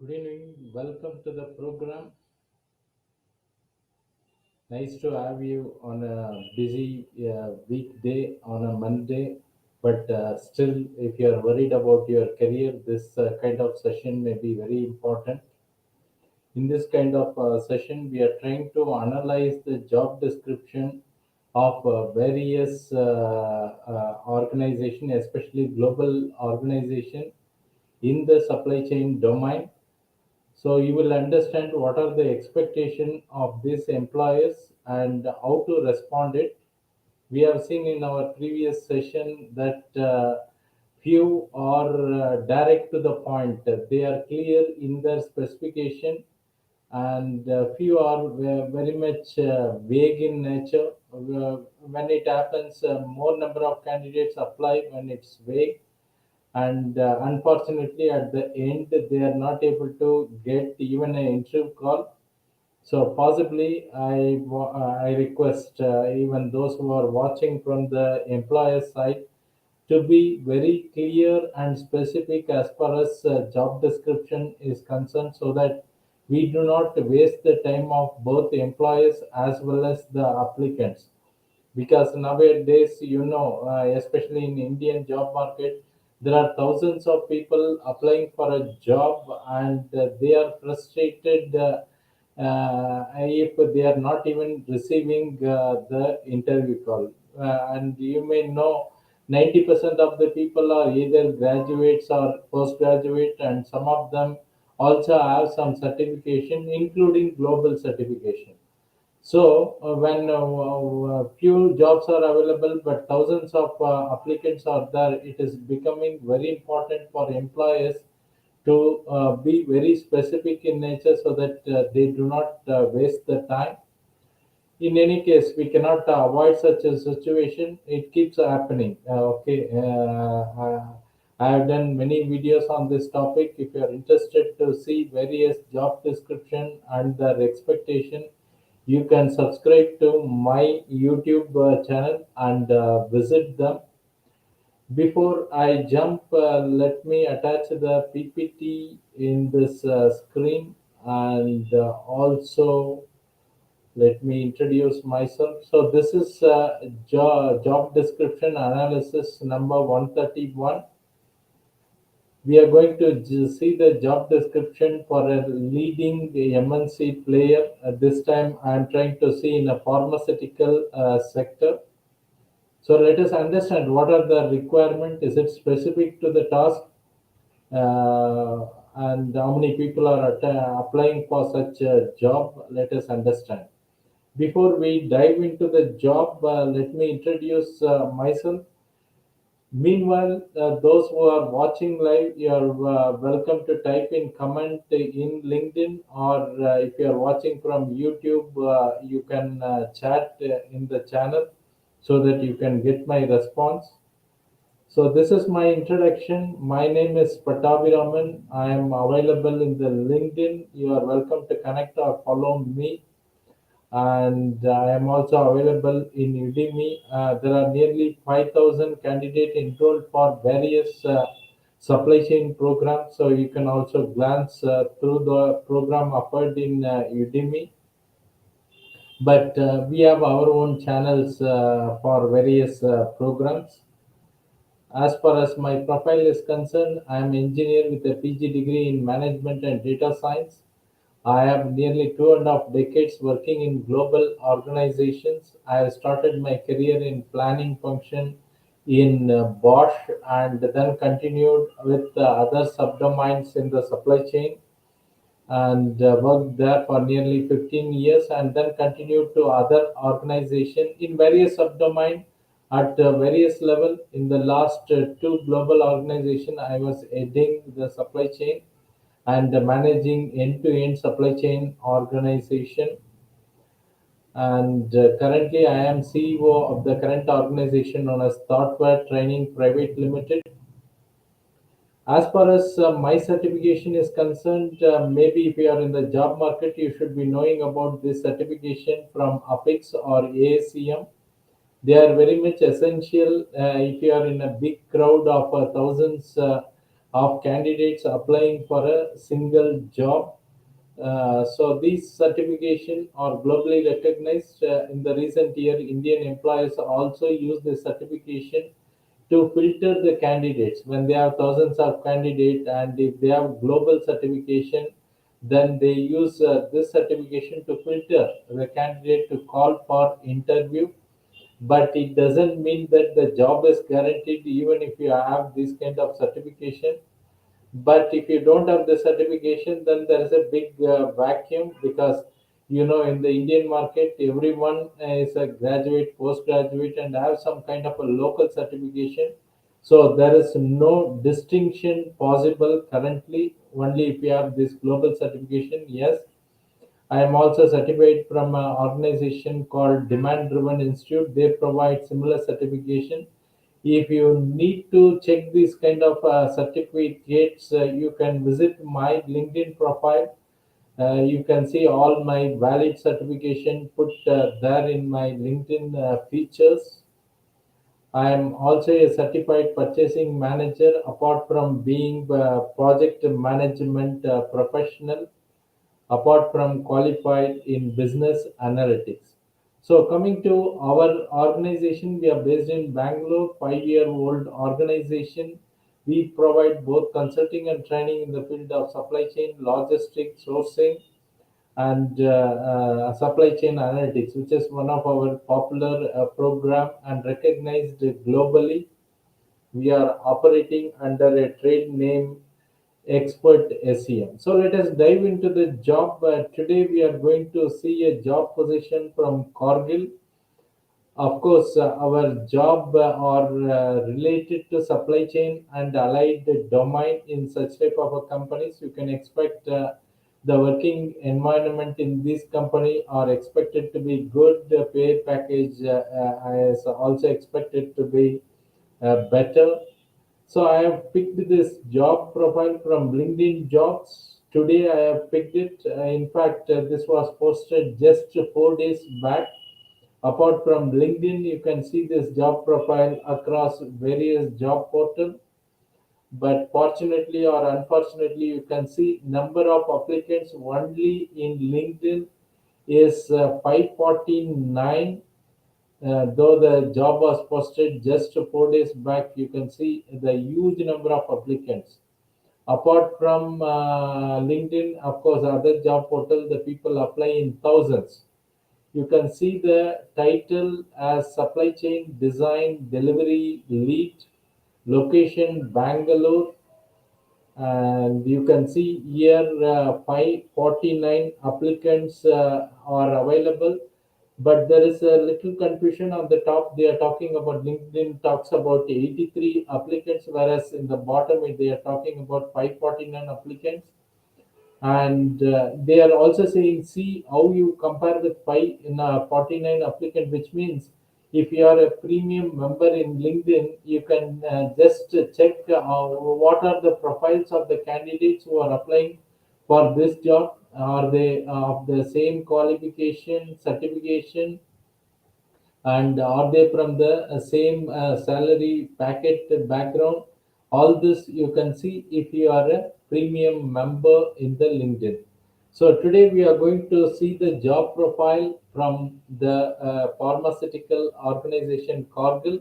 Good evening. Welcome to the program. Nice to have you on a busy weekday on a Monday. But still, if you are worried about your career, this kind of session may be very important. In this kind of session, we are trying to analyze the job description of various organization, especially global organization in the supply chain domain. So you will understand what are the expectation of these employers and how to respond it. We have seen in our previous session that few are direct to the point. They are clear in their specification, and few are very much vague in nature. When it happens, more number of candidates apply when it's vague, and unfortunately at the end they are not able to get even an interview call. So possibly I request even those who are watching from the employer side to be very clear and specific as far as job description is concerned, so that we do not waste the time of both employers as well as the applicants. Because nowadays, especially in Indian job market, there are thousands of people applying for a job, and they are frustrated if they are not even receiving the interview call. And you may know 90% of the people are either graduates or postgraduate, and some of them also have some certification, including global certification. So when few jobs are available but thousands of applicants are there, it is becoming very important for employers to be very specific in nature, so that they do not waste the time. In any case, we cannot avoid such a situation. It keeps happening. I have done many videos on this topic. If you are interested to see various job description and their expectation, you can subscribe to my YouTube channel and visit them. Before I jump, let me attach the PPT in this screen, and also let me introduce myself. So this is job description analysis number 131. We are going to see the job description for a leading MNC player. This time I am trying to see in a pharmaceutical sector. So let us understand what are the requirement. Is it specific to the task? And how many people are applying for such a job? Let us understand. Before we dive into the job, let me introduce myself. Meanwhile, those who are watching live, you are welcome to type in comment in LinkedIn, or if you are watching from YouTube, you can chat in the channel so that you can get my response. So this is my introduction. My name is Pattabhiraman. I am available in the LinkedIn. You are welcome to connect or follow me, and I am also available in Udemy. There are nearly 5,000 candidates enrolled for various supply chain programs, so you can also glance through the program offered in Udemy. But we have our own channels for various programs. As far as my profile is concerned, I am engineer with a PG degree in management and data science. I have nearly 2.5 decades working in global organizations. I have started my career in planning function in Bosch, and then continued with other subdomains in the supply chain, and worked there for nearly 15 years, and then continued to other organization in various subdomain at various level. In the last two global organization, I was heading the supply chain and managing end-to-end supply chain organization. And currently, I am CEO of the current organization known as Thoughtware Training Private Limited. As far as my certification is concerned, maybe if you are in the job market, you should be knowing about this certification from APIX or ASEM. They are very much essential if you are in a big crowd of thousands. of candidates applying for a single job. So these certification are globally recognized. In the recent year, Indian employers also use this certification to filter the candidates. When they have thousands of candidates and if they have global certification, then they use this certification to filter the candidate to call for interview. But it doesn't mean that the job is guaranteed even if you have this kind of certification. But if you don't have the certification, then there is a big vacuum, because in the Indian market everyone is a graduate, postgraduate, and have some kind of a local certification. So there is no distinction possible currently, only if you have this global certification. Yes, I am also certified from an organization called Demand Driven Institute. They provide similar certification. If you need to check these kind of certificates, you can visit my LinkedIn profile. You can see all my valid certification put there in my LinkedIn features. I am also a certified purchasing manager, apart from being a project management professional, apart from qualified in business analytics. So coming to our organization, we are based in Bangalore, 5-year-old organization. We provide both consulting and training in the field of supply chain, logistics, sourcing, and supply chain analytics, which is one of our popular program and recognized globally. We are operating under a trade name Expert SEM. So let us dive into the job. Today we are going to see a job position from Cargill. Of course, our job are related to supply chain and allied domain in such type of a companies. You can expect the working environment in this company are expected to be good. Pay package is also expected to be better. So I have picked this job profile from LinkedIn Jobs. Today I have picked it. In fact, this was posted just 4 days back. Apart from LinkedIn, you can see this job profile across various job portals. But fortunately or unfortunately, you can see number of applicants only in LinkedIn is 549. Though the job was posted just 4 days back, you can see the huge number of applicants. Apart from LinkedIn, of course, other job portal, the people apply in thousands. You can see the title as Supply Chain Design Delivery Lead, location Bangalore, and you can see here 549 applicants are available. But there is a little confusion on the top. They are talking about, LinkedIn talks about 83 applicants, whereas in the bottom they are talking about 549 applicants. And they are also saying, see how you compare with 549 applicant, which means if you are a premium member in LinkedIn, you can just check what are the profiles of the candidates who are applying for this job. Are they of the same qualification, certification, and are they from the same salary packet background? All this you can see if you are a premium member in the LinkedIn. So today we are going to see the job profile from the pharmaceutical organization Cargill,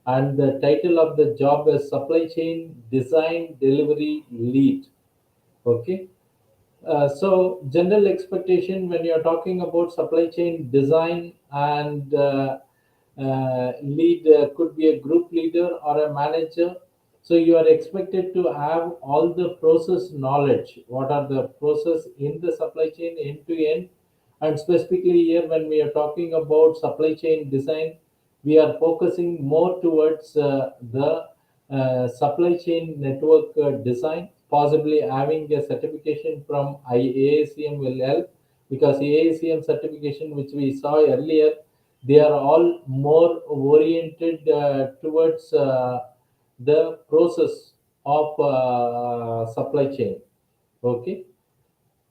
and the title of the job is Supply Chain Design Delivery Lead. Okay. So general expectation when you're talking about supply chain design and lead, could be a group leader or a manager. So you are expected to have all the process knowledge. What are the process in the supply chain end to end? And specifically here, when we are talking about supply chain design, we are focusing more towards the supply chain network design. Possibly having a certification from IACM will help, because AACM certification, which we saw earlier, they are all more oriented towards the process of supply chain. Okay.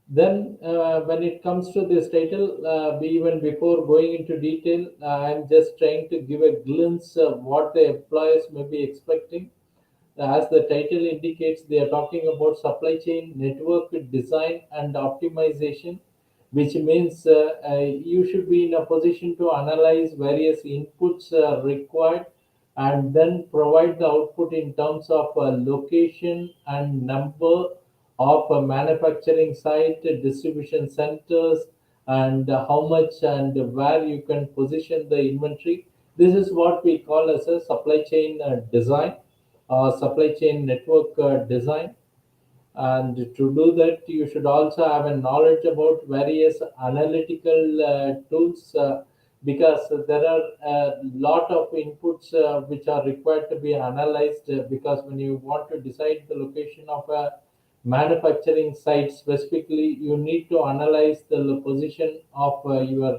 Then, when it comes to this title, even before going into detail, I'm just trying to give a glimpse of what the employers may be expecting. As the title indicates, they are talking about supply chain network design and optimization, which means you should be in a position to analyze various inputs required and then provide the output in terms of location and number of manufacturing site, distribution centers, and how much and where you can position the inventory. This is what we call as a supply chain design, supply chain network design. And to do that, you should also have a knowledge about various analytical tools, because there are a lot of inputs which are required to be analyzed, because when you want to decide the location of a manufacturing site specifically, you need to analyze the position of your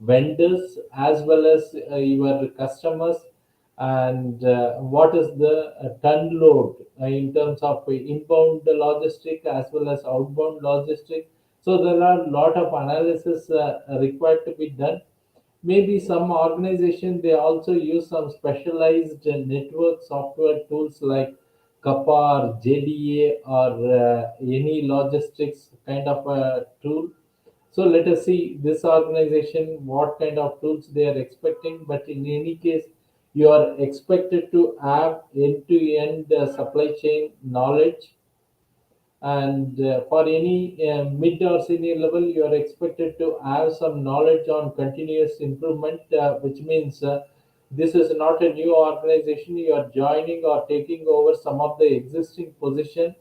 vendors as well as your customers, and what is the ton load in terms of inbound logistic as well as outbound logistic. So there are a lot of analysis required to be done. Maybe some organization they also use some specialized network software tools like Kappa or JDA or any logistics kind of a tool. So let us see this organization what kind of tools they are expecting. But in any case, you are expected to have end-to-end supply chain knowledge, and for any mid or senior level, you are expected to have some knowledge on continuous improvement, which means this is not a new organization. You are joining or taking over some of the existing position,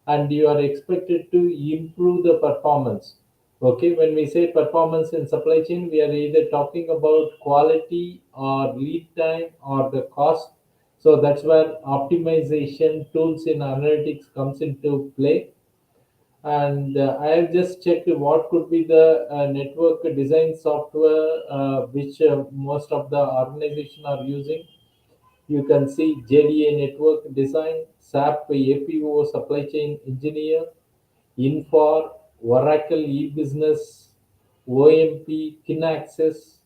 and you are expected to improve the performance. Okay, when we say performance in supply chain, we are either talking about quality or lead time or the cost. So that's where optimization tools in analytics comes into play. And I have just checked what could be the network design software which most of the organization are using. You can see JDA network design, SAP APO supply chain engineer, Infor, Oracle eBusiness, OMP, Kinaxis.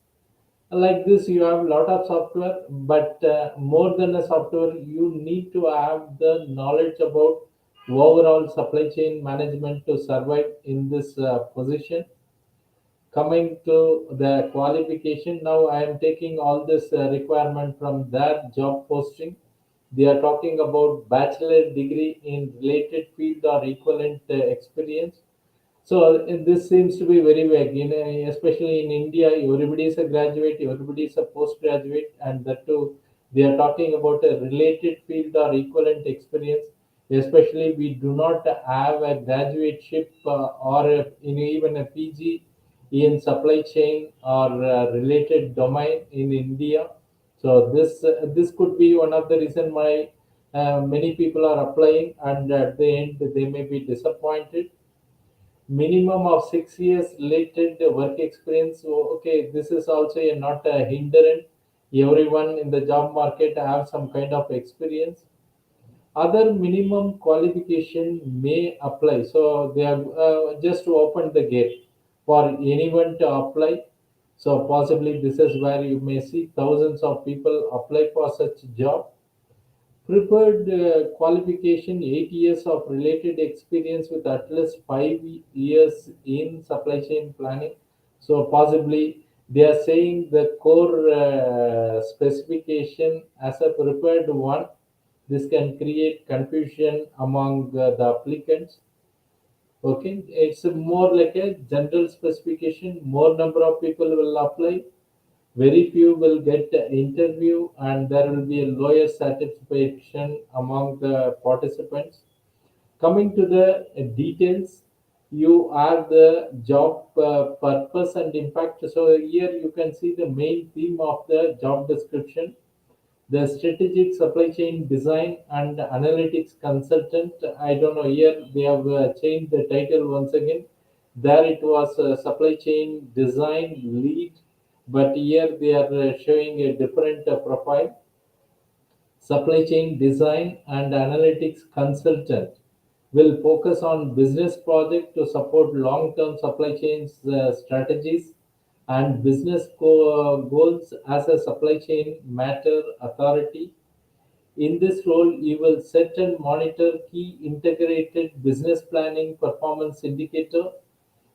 Like this, you have a lot of software, but more than a software, you need to have the knowledge about overall supply chain management to survive in this position. Coming to the qualification, now I am taking all this requirement from their job posting. They are talking about bachelor degree in related field or equivalent experience. So this seems to be very vague, especially in India. Everybody is a graduate, everybody is a postgraduate, and that too, they are talking about a related field or equivalent experience. Especially, we do not have a graduateship or even a PG in supply chain or related domain in India. So this could be one of the reason why many people are applying, and at the end they may be disappointed. Minimum of 6 years related work experience. So, okay, this is also not a hindrance. Everyone in the job market have some kind of experience. Other minimum qualification may apply. So they have just opened the gate for anyone to apply. So possibly this is where you may see thousands of people apply for such job. Preferred qualification 8 years of related experience with at least 5 years in supply chain planning. So possibly they are saying the core specification as a preferred one. This can create confusion among the applicants. Okay, it's more like a general specification. More number of people will apply, very few will get the interview, and there will be a lower satisfaction among the participants. Coming to the details, you have the job purpose and impact. So here you can see the main theme of the job description. The strategic supply chain design and analytics consultant. I don't know, here they have changed the title once again. There it was supply chain design lead, but here they are showing a different profile. Supply chain design and analytics consultant will focus on business project to support long-term supply chains strategies and business goals as a supply chain matter authority. In this role, you will set and monitor key integrated business planning performance indicator,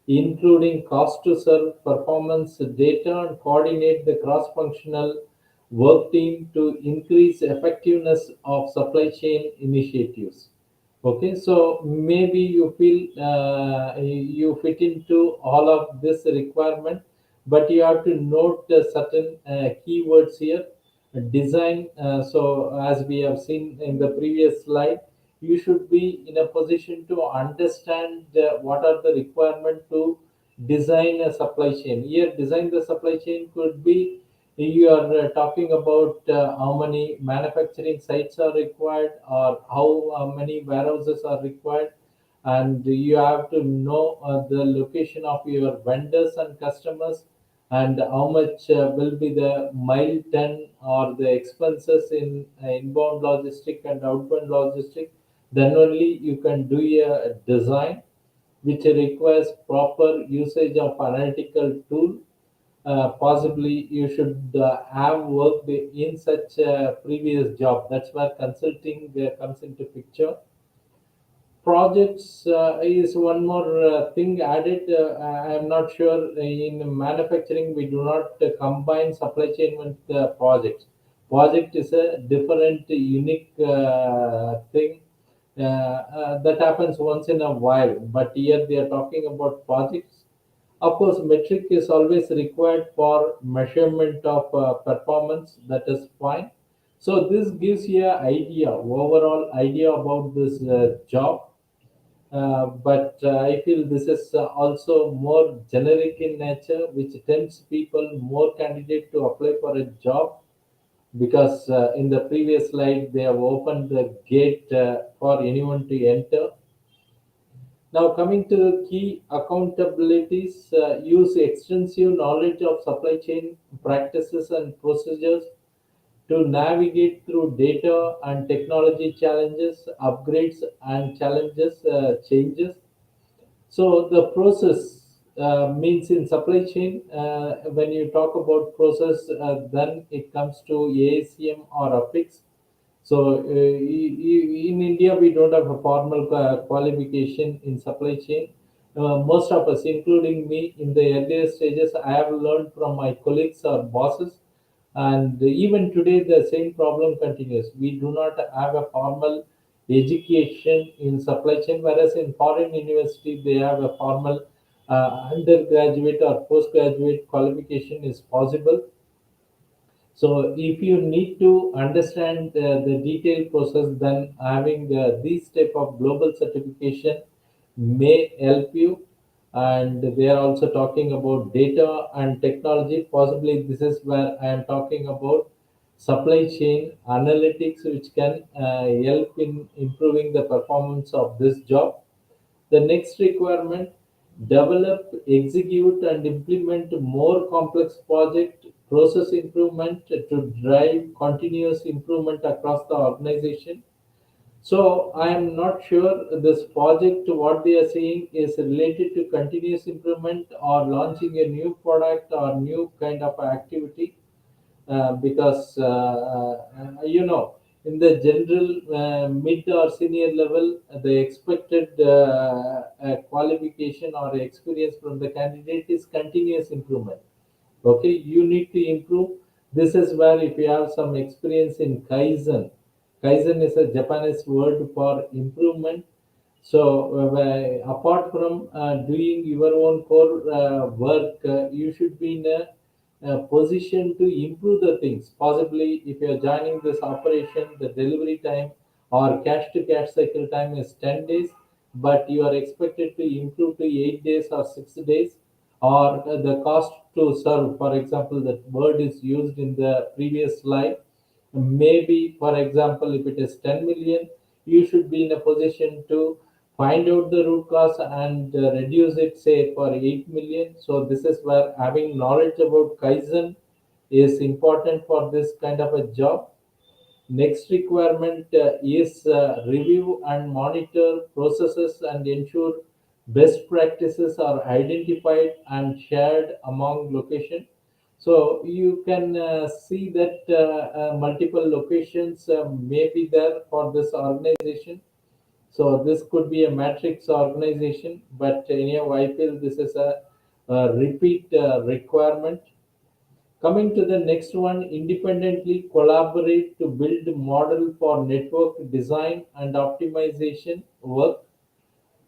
including cost to serve, performance data, and coordinate the cross-functional work team to increase effectiveness of supply chain initiatives. Okay, so maybe you feel you fit into all of this requirement, but you have to note certain keywords here. Design. So as we have seen in the previous slide, you should be in a position to understand what are the requirement to design a supply chain. Here, design the supply chain could be you are talking about how many manufacturing sites are required or how many warehouses are required, and you have to know the location of your vendors and customers, and how much will be the mile ton or the expenses in inbound logistic and outbound logistic. Then only you can do a design which requires proper usage of analytical tool. Possibly you should have worked in such a previous job. That's where consulting comes into picture. Projects is one more thing added. I am not sure in manufacturing we do not combine supply chain with projects. Project is a different, unique thing that happens once in a while. But here they are talking about projects. Of course, metric is always required for measurement of performance. That is fine. So this gives you an idea, overall idea about this job. But I feel this is also more generic in nature, which tempts people, more candidate to apply for a job, because in the previous slide they have opened the gate for anyone to enter. Now, coming to the key accountabilities, use extensive knowledge of supply chain practices and procedures to navigate through data and technology challenges, upgrades, and challenges, changes. So the process means in supply chain, when you talk about process, then it comes to ASCM or APIX. So in India, we don't have a formal qualification in supply chain. Most of us, including me, in the earlier stages, I have learned from my colleagues or bosses, and even today the same problem continues. We do not have a formal education in supply chain, whereas in foreign university they have a formal undergraduate or postgraduate qualification is possible. So if you need to understand the detailed process, then having these type of global certification may help you. And they are also talking about data and technology. Possibly this is where I am talking about supply chain analytics, which can help in improving the performance of this job. The next requirement: develop, execute, and implement more complex project process improvement to drive continuous improvement across the organization. So I am not sure this project what they are saying is related to continuous improvement or launching a new product or new kind of activity, because in the general mid or senior level, the expected qualification or experience from the candidate is continuous improvement. Okay, you need to improve. This is where if you have some experience in kaizen is a Japanese word for improvement. So apart from doing your own core work, you should be in a position to improve the things. Possibly, if you are joining this operation, the delivery time or cash to cash cycle time is 10 days, but you are expected to improve to 8 days or 6 days, or the cost to serve, for example, that word is used in the previous slide. Maybe, for example, if it is 10 million, you should be in a position to find out the root cause and reduce it, say, for 8 million. So this is where having knowledge about kaizen is important for this kind of a job. Next requirement is review and monitor processes and ensure best practices are identified and shared among location. So you can see that multiple locations may be there for this organization. So this could be a matrix organization, but anyhow, I feel this is a repeat requirement. Coming to the next one, independently collaborate to build model for network design and optimization work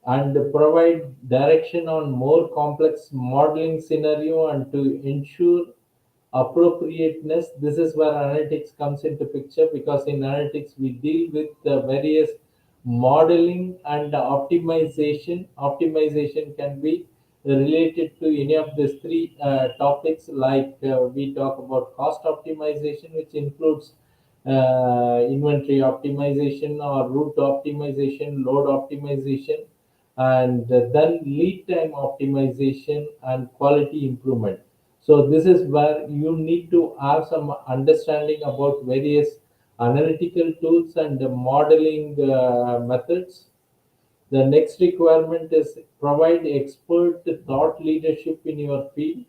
and provide direction on more complex modeling scenario and to ensure appropriateness. This is where analytics comes into picture, because in analytics we deal with the various modeling and optimization can be related to any of these three topics, like we talk about cost optimization, which includes inventory optimization or route optimization, load optimization, and then lead time optimization and quality improvement. So this is where you need to have some understanding about various analytical tools and modeling methods. The next requirement is provide expert thought leadership in your field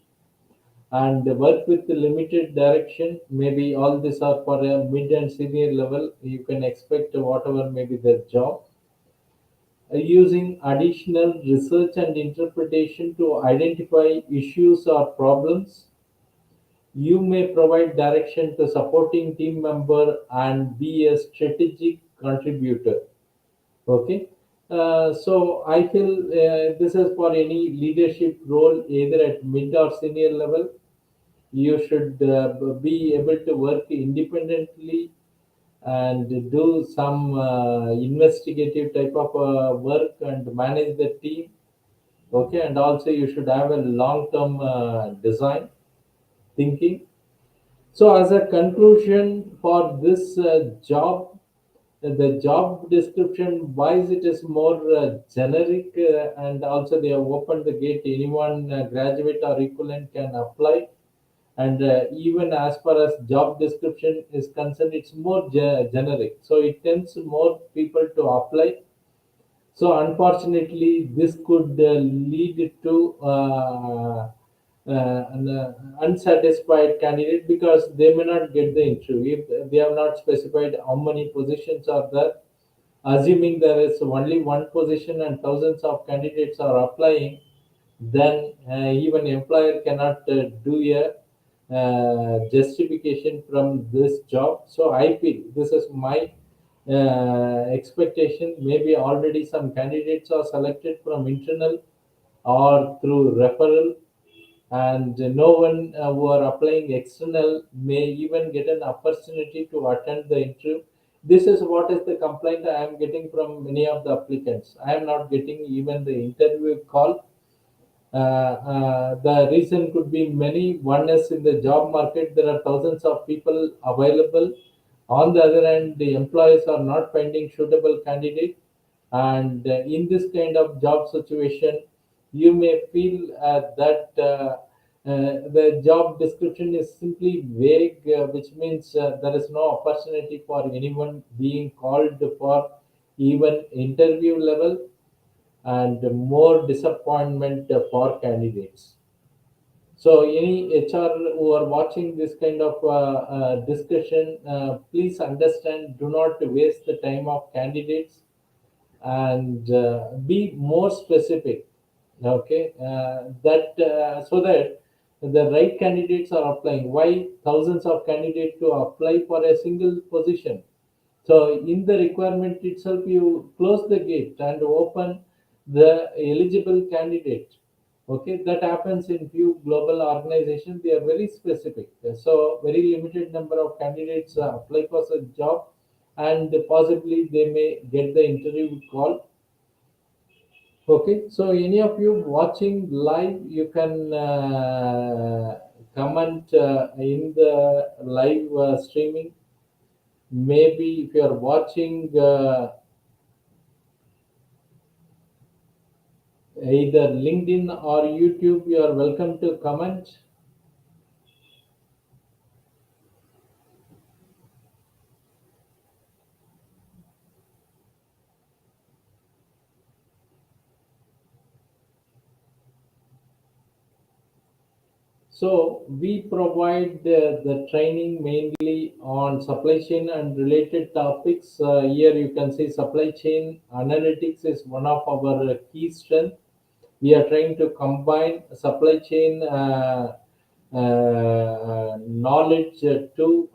and work with limited direction. Maybe all these are for a mid and senior level. You can expect whatever may be their job. Using additional research and interpretation to identify issues or problems. You may provide direction to supporting team member and be a strategic contributor. Okay. So I feel this is for any leadership role, either at mid or senior level. You should be able to work independently and do some investigative type of work and manage the team. Okay, and also you should have a long term design thinking. So as a conclusion for this job, the job description wise it is more generic, and also they have opened the gate, anyone graduate or equivalent can apply. And even as far as job description is concerned, it's more generic, so it tends more people to apply. So unfortunately, this could lead to an unsatisfied candidate, because they may not get the interview if they have not specified how many positions are there. Assuming there is only one position and thousands of candidates are applying, then even employer cannot do a justification from this job. So I feel this is my expectation. Maybe already some candidates are selected from internal or through referral, and no one who are applying external may even get an opportunity to attend the interview. This is what is the complaint I am getting from many of the applicants. I am not getting even the interview call. The reason could be many. One is in the job market, there are thousands of people available. On the other hand, the employers are not finding suitable candidate. And in this kind of job situation, you may feel that the job description is simply vague, which means there is no opportunity for anyone being called for even interview level, and more disappointment for candidates. So, any HR who are watching this kind of discussion, please understand, do not waste the time of candidates, and be more specific. Okay, that so that the right candidates are applying. Why thousands of candidates to apply for a single position? So in the requirement itself, you close the gate and open the eligible candidate. Okay, that happens in few global organizations. They are very specific. So very limited number of candidates apply for such job, and possibly they may get the interview call. Okay, so any of you watching live, you can comment in the live streaming. Maybe if you are watching either LinkedIn or YouTube, you are welcome to comment. So we provide the training mainly on supply chain and related topics. Here you can see supply chain analytics is one of our key strengths. We are trying to combine supply chain knowledge to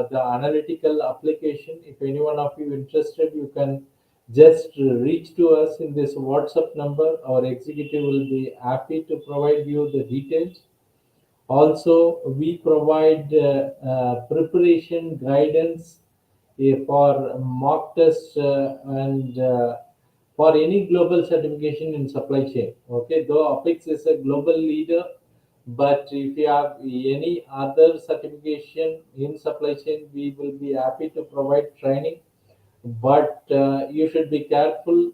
the analytical application. If any one of you interested, you can just reach to us in this WhatsApp number. Our executive will be happy to provide you the details. Also, we provide preparation guidance for mock tests and for any global certification in supply chain. Okay, though Apex is a global leader, but if you have any other certification in supply chain, we will be happy to provide training, but you should be careful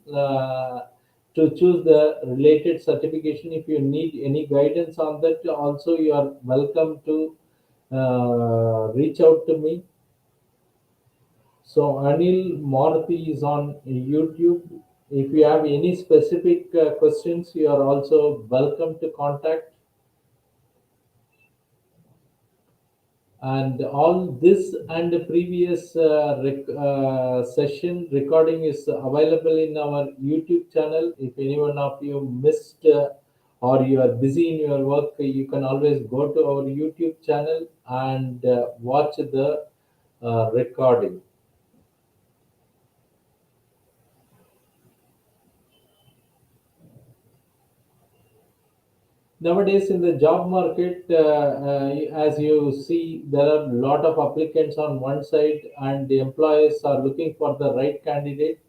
to choose the related certification. If you need any guidance on that, also you are welcome to reach out to me. So Anil Maruti is on YouTube. If you have any specific questions, you are also welcome to contact. And all this and the previous session recording is available in our YouTube channel. If anyone of you missed or you are busy in your work, you can always go to our YouTube channel and watch the recording. Nowadays in the job market, as you see, there are a lot of applicants on one side, and the employers are looking for the right candidate.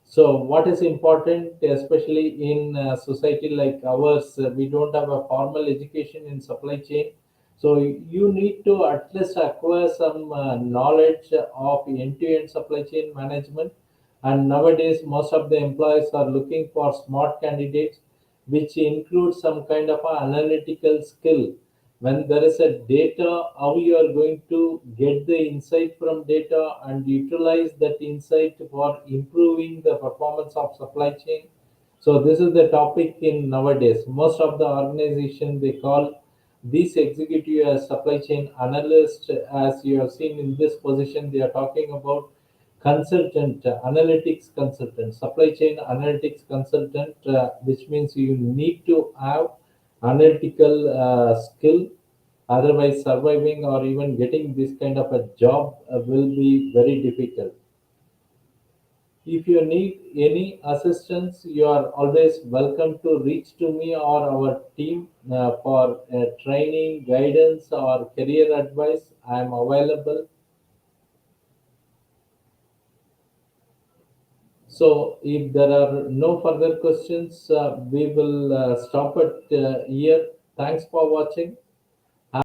So, what is important, especially in a society like ours, we don't have a formal education in supply chain. So, you need to at least acquire some knowledge of end-to-end supply chain management. And nowadays, most of the employers are looking for smart candidates, which includes some kind of a analytical skill. When there is a data, how you are going to get the insight from data and utilize that insight for improving the performance of supply chain. So this is the topic in nowadays. Most of the organization, they call these executive as supply chain analyst. As you have seen in this position, they are talking about consultant, analytics consultant, supply chain analytics consultant, which means you need to have analytical skill. Otherwise, surviving or even getting this kind of a job will be very difficult. If you need any assistance, you are always welcome to reach to me or our team for training, guidance, or career advice. I am available. So, if there are no further questions, we will stop it here. Thanks for watching.